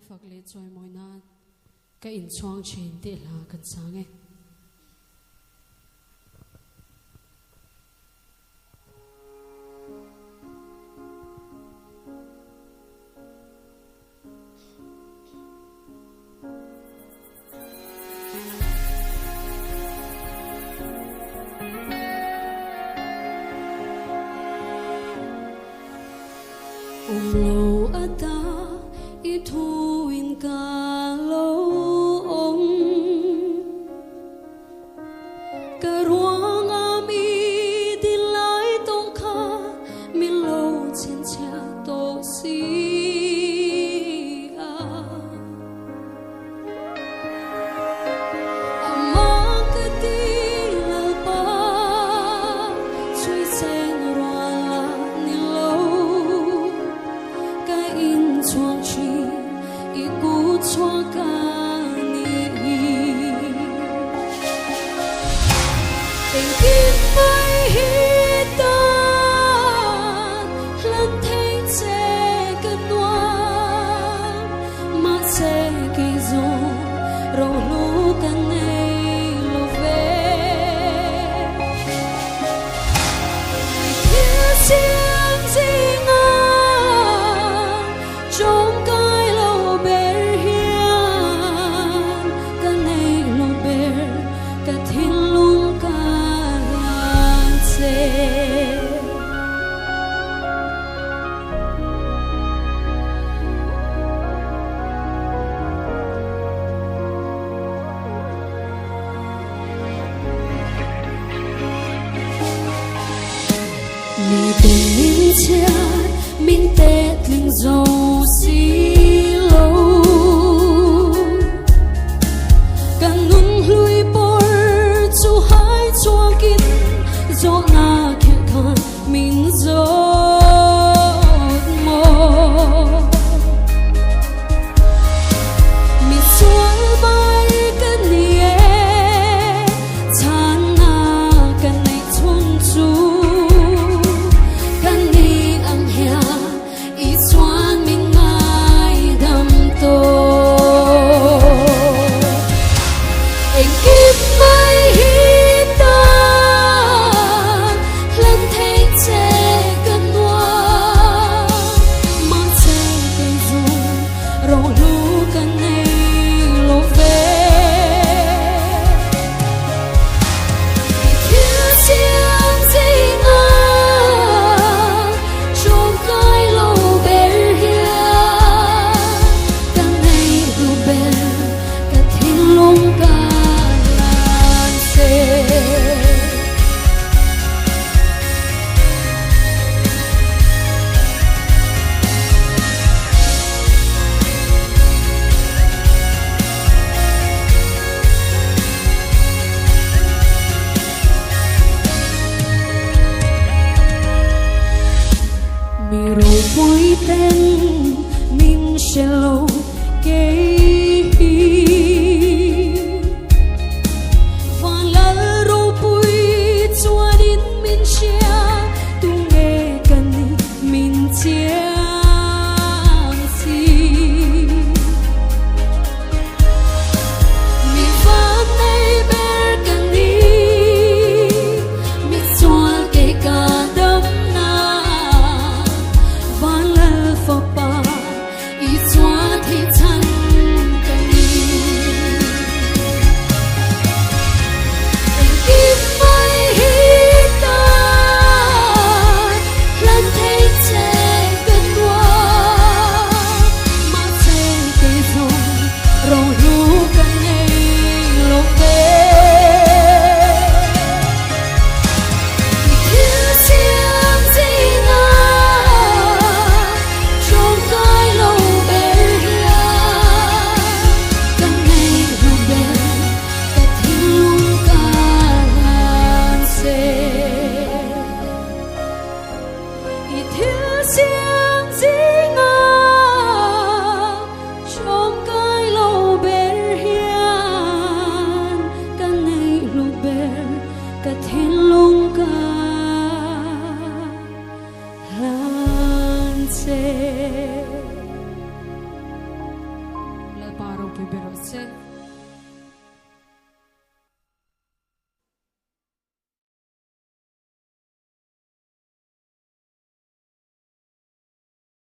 phật lệ trôi môi na cái in choang trên để là cần sáng nghe lâu ở ta ít thu in cả lâu ông cả ruộng ami đi lại tông kha mi lâu trên cha tô si ama cái ti lal pa chui sen roa la ni lâu cái in chuang chi i cu chuang ca ni tình kim mai hi ta lần thấy che cái noa mà che cái dù rồi lu cái này lu về kia xiêm gì trong cái lâu bể hiền cái này lâu bể cái thiên lung cả làng xe mi tình min chia min tết linh dấu xí lâu càng nung lui bor chu hai chua kín gió na khẽ khan min gió mò mi xuân bay cái nia chan na cái này chuan chu xuân mình mai đầm tô anh kiếp mai hi ta lần thấy che gần hoa mang che cây dù rồi lu cần này lô về kia xiêm gì trong cái lâu mi rô bôi tên min sẽ lâu kê và lỡ rô bôi chua đến min chia tu nghe cần min chia mi phát này bé cần đi mi chua kê cả đâm phật pa i chua thì thân Выберете